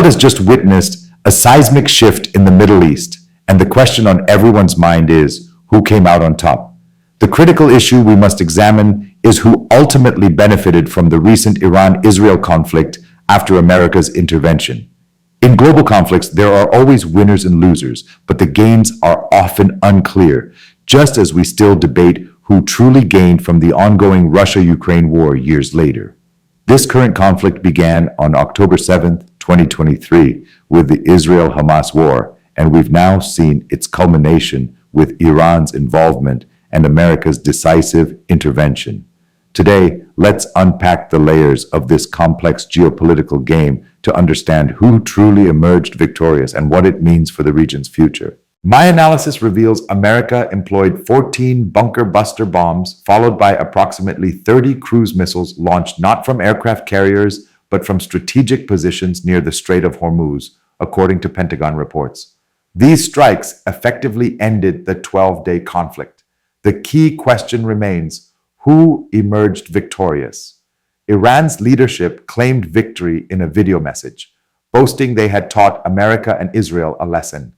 world has just witnessed a seismic shift in the Middle East, and the question on everyone's mind is, who came out on top? The critical issue we must examine is who ultimately benefited from the recent Iran-Israel conflict after America's intervention. In global conflicts, there are always winners and losers, but the gains are often unclear, just as we still debate who truly gained from the ongoing Russia-Ukraine war years later. This current conflict began on October 7, 2023, with the Israel-Hamas war, and we've now seen its culmination with Iran's involvement and America's decisive intervention. Today, let's unpack the layers of this complex geopolitical game to understand who truly emerged victorious and what it means for the region's future. My analysis reveals America employed 14 bunker buster bombs, followed by approximately 30 cruise missiles launched not from aircraft carriers, but from strategic positions near the Strait of Hormuz, according to Pentagon reports. These strikes effectively ended the 12-day conflict. The key question remains, who emerged victorious? Iran's leadership claimed victory in a video message, boasting they had taught America and Israel a lesson.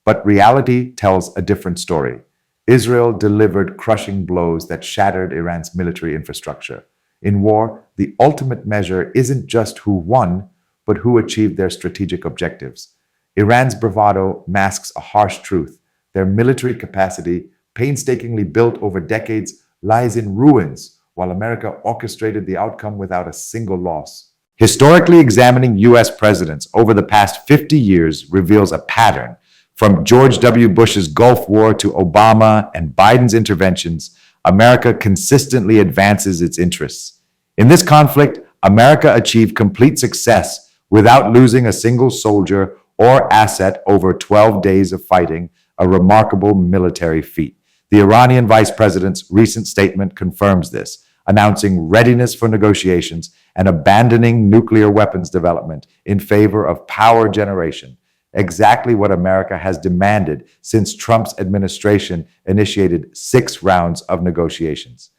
But reality tells a different story. Israel delivered crushing blows that shattered Iran's military infrastructure. In war, the ultimate measure isn't just who won, but who achieved their strategic objectives. Iran's bravado masks a harsh truth. Their military capacity, painstakingly built over decades, lies in ruins, while America orchestrated the outcome without a single loss. Historically examining U.S. presidents over the past 50 years reveals a pattern. From George W. Bush's Gulf War to Obama and Biden's interventions, America consistently advances its interests. In this conflict, America achieved complete success without losing a single soldier or asset over 12 days of fighting, a remarkable military feat. The Iranian vice president's recent statement confirms this, announcing readiness for negotiations and abandoning nuclear weapons development in favor of power generation. Exactly what America has demanded since Trump's administration initiated 6 rounds of negotiations.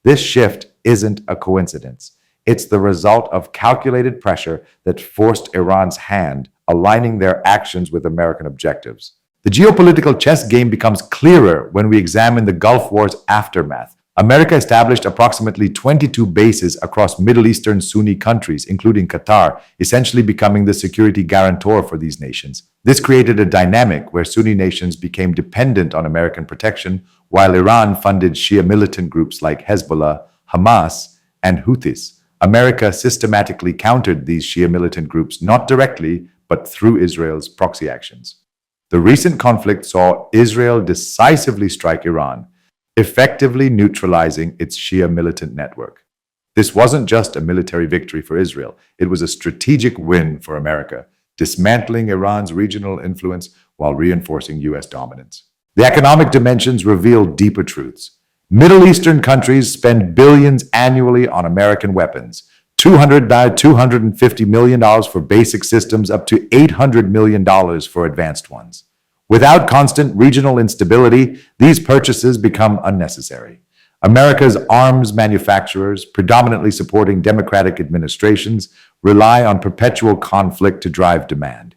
This shift isn't a coincidence. It's the result of calculated pressure that forced Iran's hand, aligning their actions with American objectives. The geopolitical chess game becomes clearer when we examine the Gulf War's aftermath. America established approximately 22 bases across Middle Eastern Sunni countries, including Qatar, essentially becoming the security guarantor for these nations. This created a dynamic where Sunni nations became dependent on American protection, while Iran funded Shia militant groups like Hezbollah, Hamas, and Houthis. America systematically countered these Shia militant groups not directly, but through Israel's proxy actions. The recent conflict saw Israel decisively strike Iran, effectively neutralizing its Shia militant network. This wasn't just a military victory for Israel, it was a strategic win for America, dismantling Iran's regional influence while reinforcing U.S. dominance. The economic dimensions reveal deeper truths. Middle Eastern countries spend billions annually on American weapons, $250 million for basic systems, up to $800 million for advanced ones. Without constant regional instability, these purchases become unnecessary. America's arms manufacturers, predominantly supporting democratic administrations, rely on perpetual conflict to drive demand.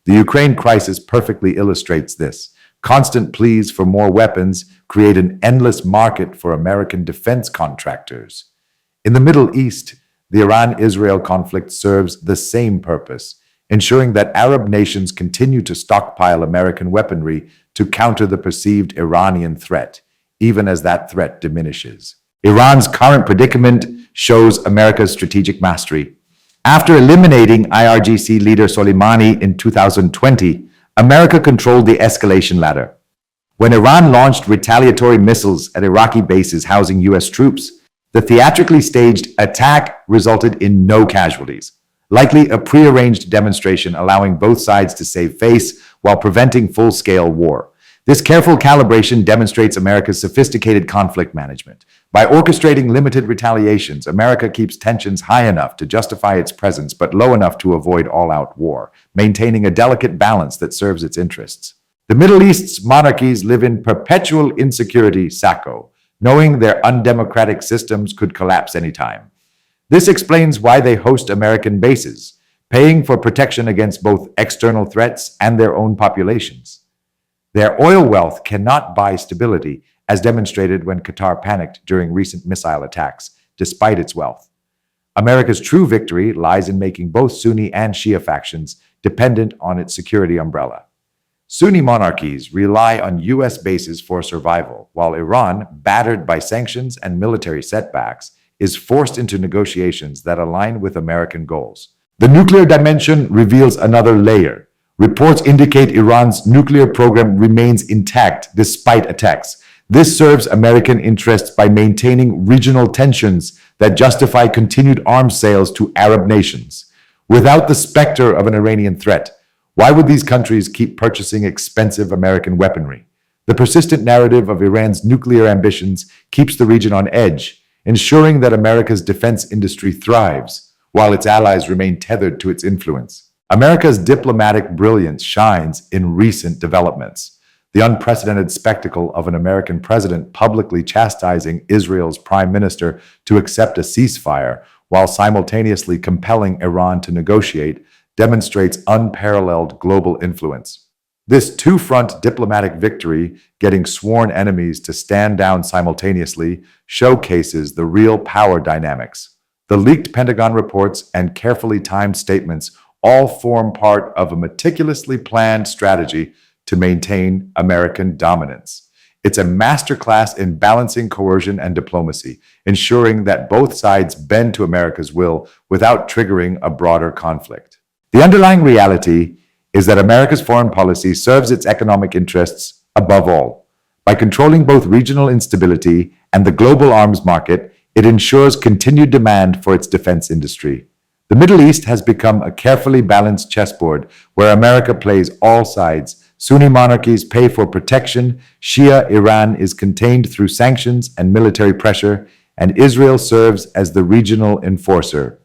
The Ukraine crisis perfectly illustrates this. Constant pleas for more weapons create an endless market for American defense contractors. In the Middle East, the Iran-Israel conflict serves the same purpose, ensuring that Arab nations continue to stockpile American weaponry to counter the perceived Iranian threat, even as that threat diminishes. Iran's current predicament shows America's strategic mastery. After eliminating IRGC leader Soleimani in 2020, America controlled the escalation ladder. When Iran launched retaliatory missiles at Iraqi bases housing U.S. troops, the theatrically staged attack resulted in no casualties, likely a prearranged demonstration allowing both sides to save face while preventing full-scale war. This careful calibration demonstrates America's sophisticated conflict management. By orchestrating limited retaliations, America keeps tensions high enough to justify its presence but low enough to avoid all-out war, maintaining a delicate balance that serves its interests. The Middle East's monarchies live in perpetual insecurity, Sacco, knowing their undemocratic systems could collapse anytime. This explains why they host American bases, paying for protection against both external threats and their own populations. Their oil wealth cannot buy stability, as demonstrated when Qatar panicked during recent missile attacks, despite its wealth. America's true victory lies in making both Sunni and Shia factions dependent on its security umbrella. Sunni monarchies rely on U.S. bases for survival, while Iran, battered by sanctions and military setbacks, is forced into negotiations that align with American goals. The nuclear dimension reveals another layer. Reports indicate Iran's nuclear program remains intact despite attacks. This serves American interests by maintaining regional tensions that justify continued arms sales to Arab nations. Without the specter of an Iranian threat, why would these countries keep purchasing expensive American weaponry? The persistent narrative of Iran's nuclear ambitions keeps the region on edge, ensuring that America's defense industry thrives, while its allies remain tethered to its influence. America's diplomatic brilliance shines in recent developments. The unprecedented spectacle of an American president publicly chastising Israel's prime minister to accept a ceasefire while simultaneously compelling Iran to negotiate demonstrates unparalleled global influence. This two-front diplomatic victory, getting sworn enemies to stand down simultaneously, showcases the real power dynamics. The leaked Pentagon reports and carefully timed statements all form part of a meticulously planned strategy to maintain American dominance. It's a masterclass in balancing coercion and diplomacy, ensuring that both sides bend to America's will without triggering a broader conflict. The underlying reality is that America's foreign policy serves its economic interests above all. By controlling both regional instability and the global arms market, it ensures continued demand for its defense industry. The Middle East has become a carefully balanced chessboard where America plays all sides. Sunni monarchies pay for protection, Shia Iran is contained through sanctions and military pressure, and Israel serves as the regional enforcer.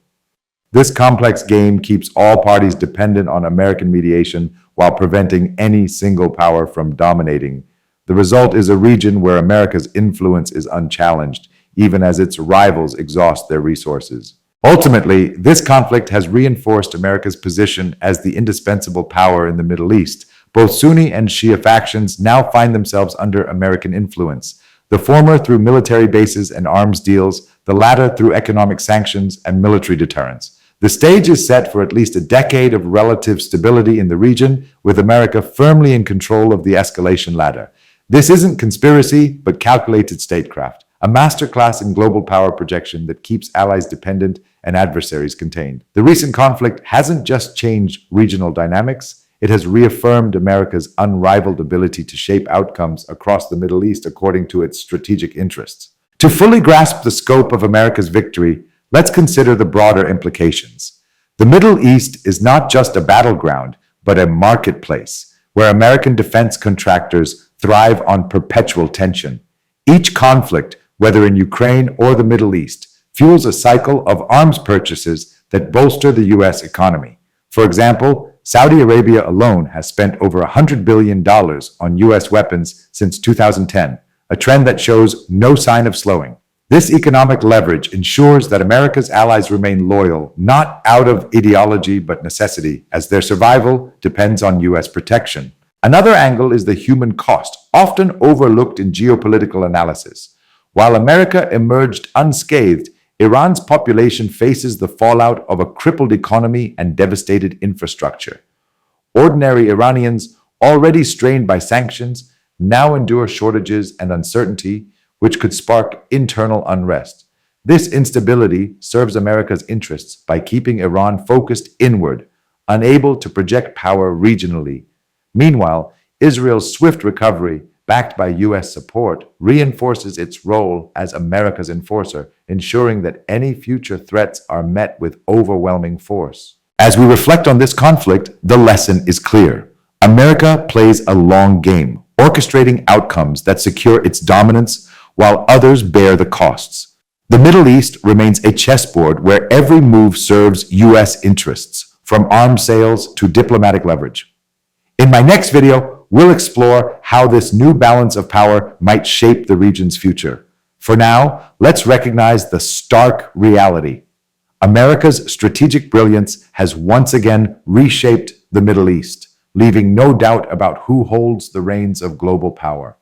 This complex game keeps all parties dependent on American mediation while preventing any single power from dominating. The result is a region where America's influence is unchallenged, even as its rivals exhaust their resources. Ultimately, this conflict has reinforced America's position as the indispensable power in the Middle East. Both Sunni and Shia factions now find themselves under American influence, the former through military bases and arms deals, the latter through economic sanctions and military deterrence. The stage is set for at least a decade of relative stability in the region, with America firmly in control of the escalation ladder. This isn't conspiracy, but calculated statecraft, a masterclass in global power projection that keeps allies dependent and adversaries contained. The recent conflict hasn't just changed regional dynamics, it has reaffirmed America's unrivaled ability to shape outcomes across the Middle East according to its strategic interests. To fully grasp the scope of America's victory, let's consider the broader implications. The Middle East is not just a battleground, but a marketplace where American defense contractors thrive on perpetual tension. Each conflict, whether in Ukraine or the Middle East, fuels a cycle of arms purchases that bolster the U.S. economy. For example, Saudi Arabia alone has spent over $100 billion on U.S. weapons since 2010, a trend that shows no sign of slowing. This economic leverage ensures that America's allies remain loyal, not out of ideology but necessity, as their survival depends on U.S. protection. Another angle is the human cost, often overlooked in geopolitical analysis. While America emerged unscathed, Iran's population faces the fallout of a crippled economy and devastated infrastructure. Ordinary Iranians, already strained by sanctions, now endure shortages and uncertainty, which could spark internal unrest. This instability serves America's interests by keeping Iran focused inward, unable to project power regionally. Meanwhile, Israel's swift recovery, backed by U.S. support, reinforces its role as America's enforcer, ensuring that any future threats are met with overwhelming force. As we reflect on this conflict, the lesson is clear. America plays a long game, orchestrating outcomes that secure its dominance while others bear the costs. The Middle East remains a chessboard where every move serves U.S. interests, from arms sales to diplomatic leverage. In my next video, we'll explore how this new balance of power might shape the region's future. For now, let's recognize the stark reality. America's strategic brilliance has once again reshaped the Middle East, leaving no doubt about who holds the reins of global power.